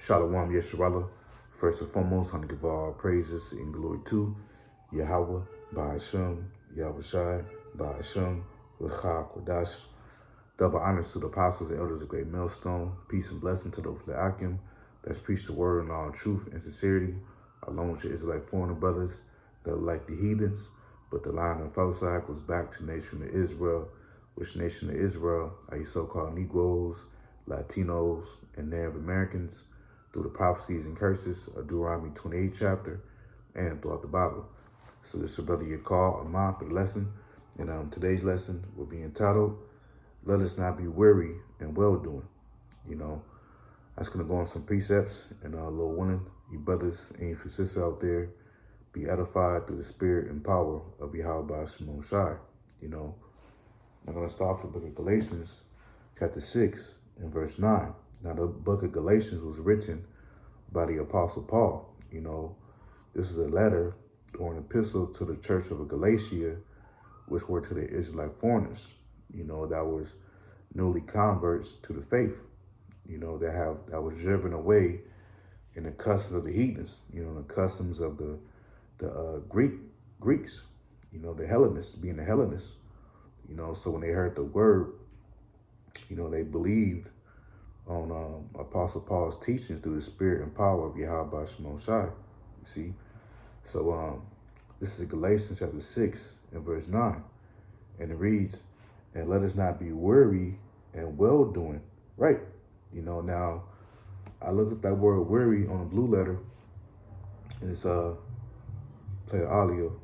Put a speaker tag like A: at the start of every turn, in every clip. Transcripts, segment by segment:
A: Shalom Yesharala. First and foremost, I want to give all praises and glory to Yahweh, Ba'ashem, Yahweh Shai, Ba'ashem, Rechah, Kodash. Double honors to the apostles and elders of Great Millstone. Peace and blessing to those Akim that's preached the word in all truth and sincerity, along with your Israelite foreigner brothers that are like the heathens. But the line of falsehood goes back to the nation of Israel, which nation of Israel are you so-called Negroes, Latinos, and Native Americans through the prophecies and curses of Deuteronomy 28 chapter and throughout the Bible. So this is your brother Yakar Ahmad for the lesson. And today's lesson will be entitled, Let Us Not Be Weary in Well-Doing. You know, that's going to go on some precepts and Lord willing, you brothers and you sisters out there be edified through the spirit and power of Yahweh Shimon Shai. You know, I'm going to start from the book of Galatians, chapter 6 and verse 9. Now, the book of Galatians was written by the Apostle Paul. You know, this is a letter or an epistle to the church of Galatia, which were to the Israelite foreigners, you know, that was newly converts to the faith, you know, that was driven away in the customs of the heathens, you know, the customs of the Greeks, you know, the Hellenists, being the Hellenists, you know. So when they heard the word, you know, they believed on Apostle Paul's teachings through the spirit and power of Yahweh Shimon Shai, you see. So this is Galatians chapter 6 and verse 9. And it reads, and let us not be weary and well-doing. Right. You know, now, I looked at that word weary on a blue letter, and it's play the audio.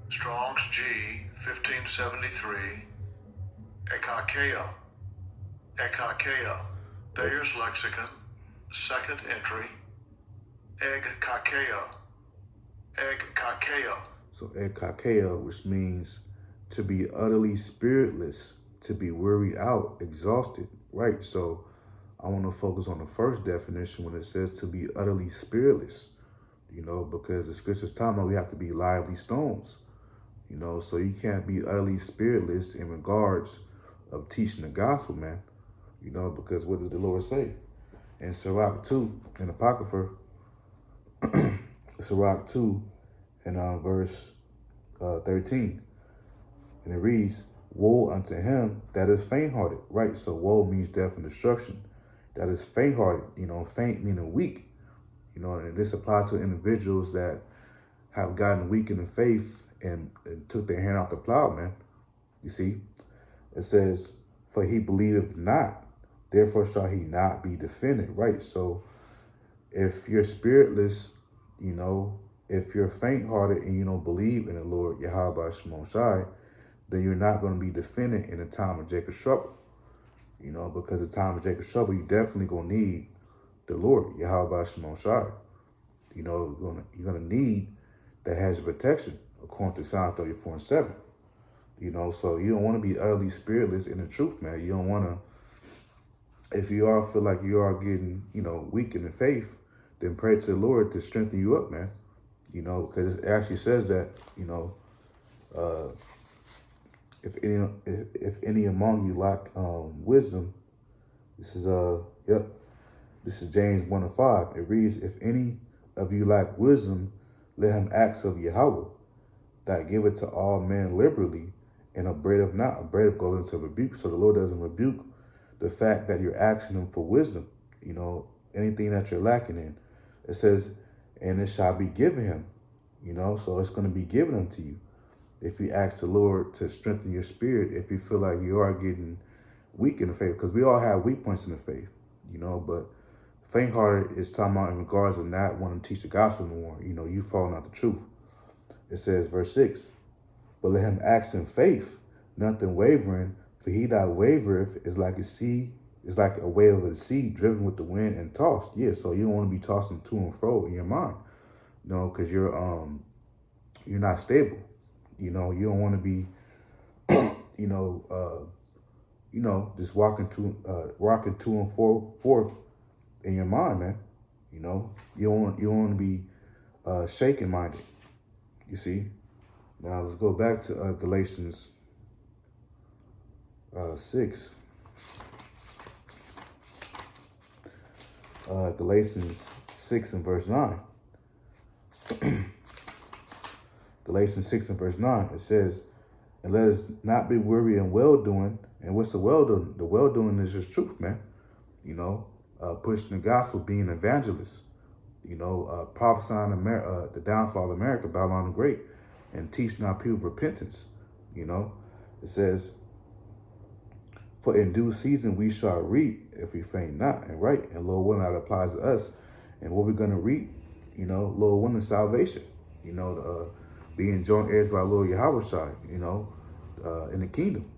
B: Strong's G 1573, Ekakea. Thayer's Lexicon, second entry, Egkakea.
A: So Ekakea, which means to be utterly spiritless, to be wearied out, exhausted. Right. So I want to focus on the first definition when it says to be utterly spiritless, you know, because the scriptures tell me we have to be lively stones, you know, so you can't be utterly spiritless in regards of teaching the gospel, man, you know, because what did the Lord say? In Sirach 2, in Apocrypha, Sirach 2 and verse 13, and it reads, woe unto him that is faint-hearted. Right, so woe means death and destruction. That is faint-hearted, you know, faint meaning weak. You know, and this applies to individuals that have gotten weak in the faith and took their hand off the plow, man. You see, it says, for he believeth not, therefore shall he not be defended. Right, so if you're spiritless, you know, if you're faint-hearted and you don't believe in the Lord, Yahweh Shimon Shai, then you're not going to be defended in the time of Jacob's trouble. You know, because the time of Jacob's trouble, you definitely going to need the Lord, Yahweh Shimon Shai. You know, you're gonna need that hedge of protection, according to Psalm 34 and 7. You know, so you don't want to be utterly spiritless in the truth, man. You don't want to, if you all feel like you are getting, you know, weak in the faith, then pray to the Lord to strengthen you up, man. You know, because it actually says that, you know, if any among you lack wisdom, this is this is James 1 and 5. It reads, if any of you lack wisdom, let him ask of Yahweh, that give it to all men liberally, and upbraideth not. Upbraideth goes into rebuke, so the Lord doesn't rebuke the fact that you're asking him for wisdom, you know, anything that you're lacking in. It says, and it shall be given him, you know, so it's going to be given unto you. If you ask the Lord to strengthen your spirit, if you feel like you are getting weak in the faith, because we all have weak points in the faith, you know, but faint-hearted is talking about in regards of not wanting to teach the gospel anymore. You know, you falling out the truth. It says, verse 6, but let him ask in faith, nothing wavering, for he that wavereth is like a sea, is like a wave of the sea driven with the wind and tossed. Yeah, so you don't want to be tossing to and fro in your mind, you know, because you're not stable. You know, you don't want to be, you know, just rocking to and forth in your mind, man. You know, you don't want to be shaken minded. You see. Now let's go back to Galatians 6. Galatians 6 and verse 9. Galatians 6 and verse 9, it says, and let us not be weary in well-doing. And what's the well-doing? The well-doing is just truth, man. Pushing the gospel, being evangelists, prophesying the downfall of America, Babylon the Great, and teaching our people repentance. It says, for in due season we shall reap if we faint not. And right, and Lord willing, that applies to us. And what we're going to reap, Lord willing, salvation. Being joint heirs by Lord Yahweh, in the kingdom.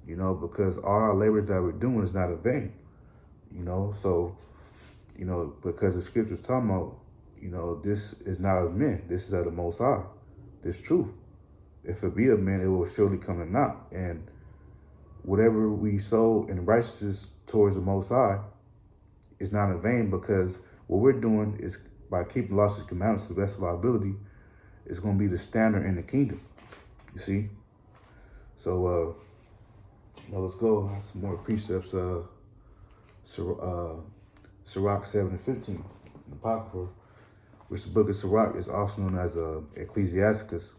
A: Because all our labors that we're doing is not in vain. So, because the scriptures talking about, this is not of men, this is of the Most High. This truth. If it be of men, it will surely come to naught. And whatever we sow in righteousness towards the Most High is not in vain, because what we're doing is by keeping the laws and commandments to the best of our ability is going to be the standard in the kingdom. You see? So, let's go. Some more precepts. Sirach 7 and 15, the Apocrypha, which the book of Sirach is also known as Ecclesiasticus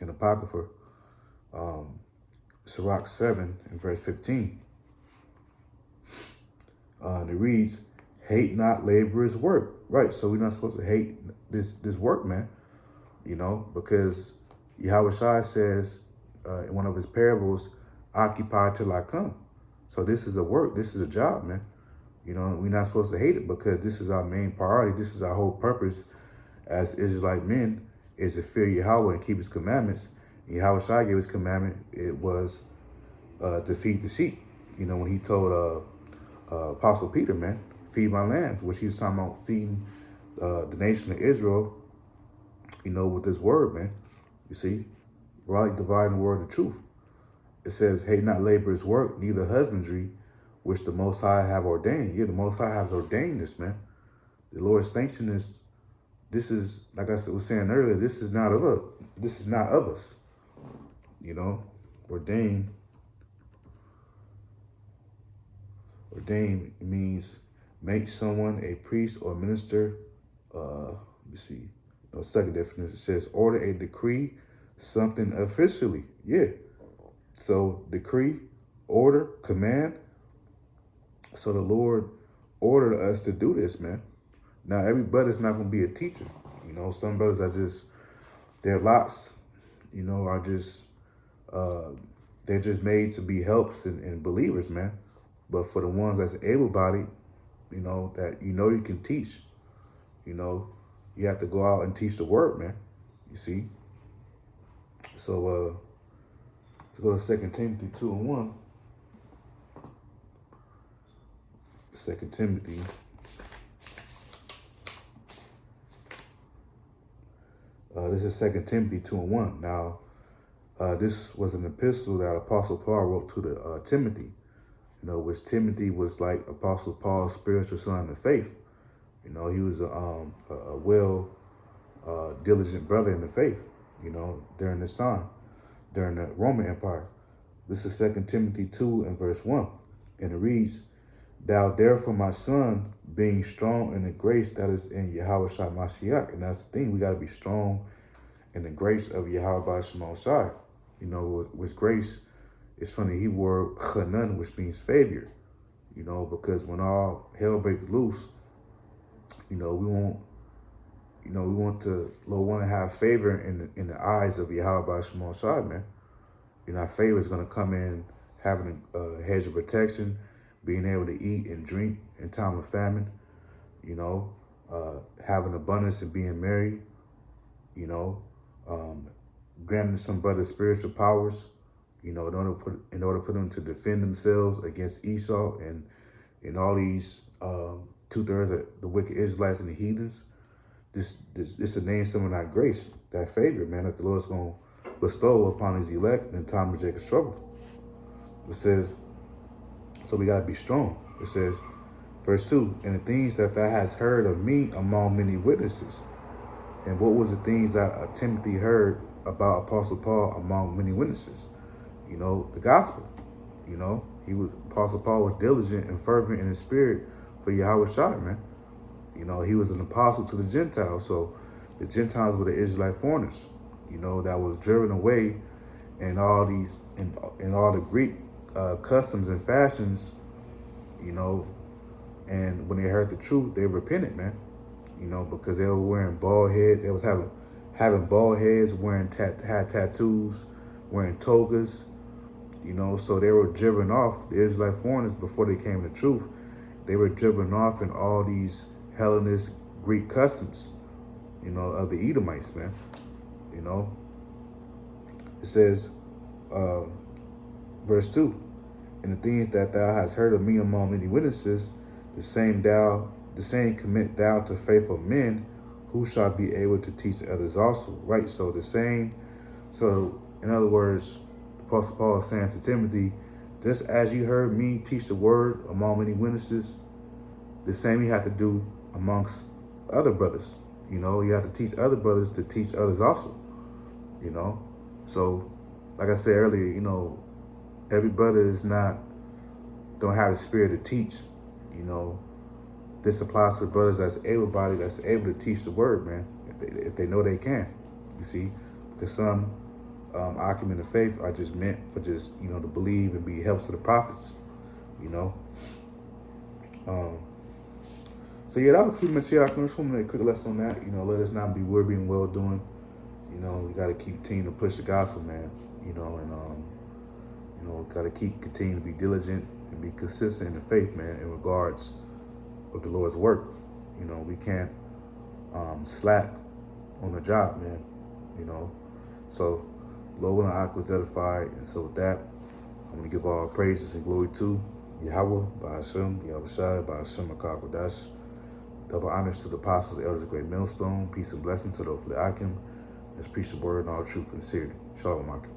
A: in Apocrypha. Sirach 7 and verse 15. And it reads, hate not laborer's work. Right, so we're not supposed to hate this work, man. Because Yahweh Shai says in one of his parables, occupy till I come. So this is a work, this is a job, man. We're not supposed to hate it, because this is our main priority. This is our whole purpose as Israelite men, is to fear Yahweh and keep his commandments. And Yahweh Shai gave his commandment, it was to feed the sheep. When he told Apostle Peter, man, feed my lambs, which he was talking about feeding the nation of Israel, with this word, man. You see, rightly dividing the word of truth. It says, hate not laborer's work, neither husbandry, which the Most High have ordained. Yeah, the Most High has ordained this, man. The Lord's sanction is, this is, like I was saying earlier, this is not of us. This is not of us. Ordained. Ordained means make someone a priest or minister. Let me see. No, second definition, it says order a decree, something officially. Yeah. So decree, order, command. So the Lord ordered us to do this, man. Now, everybody's not going to be a teacher. Some brothers are just, their lots, are just, they're just made to be helps and believers, man. But for the ones that's able-bodied, that you can teach, you have to go out and teach the word, man. You see? So, let's go to 2 Timothy 2 and 1. 2 Timothy. This is 2 Timothy 2 and 1. Now, this was an epistle that Apostle Paul wrote to the Timothy, which Timothy was like Apostle Paul's spiritual son in the faith. He was a diligent brother in the faith, during this time, during the Roman Empire. This is 2 Timothy 2 and verse 1. And it reads, thou therefore, my son, being strong in the grace that is in Yahweh Shai Mashiach. And that's the thing, we got to be strong in the grace of Yahweh Shai Shai. Which grace is from the Hebrew word chanan, which means favor. Because when all hell breaks loose, we want, we want to have favor in the eyes of Yahweh Shai Shai, man. Our favor is going to come in having a hedge of protection, being able to eat and drink in time of famine, having abundance and being married, granting some brothers spiritual powers, in order for them to defend themselves against Esau and all these 2/3 of the wicked Israelites and the heathens. This is name some of that grace, that favor, man, that the Lord's going to bestow upon his elect in time of Jacob's trouble. It says, so we got to be strong. It says, verse 2, and the things that thou hast heard of me among many witnesses. And what was the things that Timothy heard about Apostle Paul among many witnesses? The gospel. Apostle Paul was diligent and fervent in his spirit for Yahweh Shai, man. You know, he was an apostle to the Gentiles. So the Gentiles were the Israelite foreigners, you know, that was driven away in all these, in all the Greek customs and fashions, you know. And when they heard the truth, they repented, man. You know, because they were wearing bald head. They was having bald heads, had tattoos, wearing togas. You know, so they were driven off. The Israelite foreigners, before they came to truth, they were driven off in all these Hellenist Greek customs, you know, of the Edomites, man. You know, it says, verse 2, and the things that thou hast heard of me among many witnesses, the same commit thou to faithful men, who shall be able to teach others also. Right? So in other words, the Apostle Paul is saying to Timothy, just as you heard me teach the word among many witnesses, the same you have to do amongst other brothers. You know, you have to teach other brothers to teach others also. You know, so like I said earlier, you know, every brother don't have the spirit to teach. You know, this applies to brothers that's able-bodied, that's able to teach the word, man, if they know they can. You see, because some argument of faith are just meant for just, you know, to believe and be helps to the prophets. You know. So yeah, that was pretty much it. I just want to make a quick lesson on that. You know, let us not be weary and well doing. You know, we got to keep continuing to push the gospel, man. You know, and you know, got to continue to be diligent and be consistent in the faith, man, in regards of the Lord's work. You know, we can't slack on the job, man. You know, so Lord and I was edified, and so with that, I'm gonna give all praises and glory to Yahweh, Ba'ashem, Yahushua, Ba'ashem, Akakodash. Double honors to the apostles, elders of Great Millstone. Peace and blessing to the Ophilakim. Let's preach the word in all truth and sincerity. Shalom, Akim.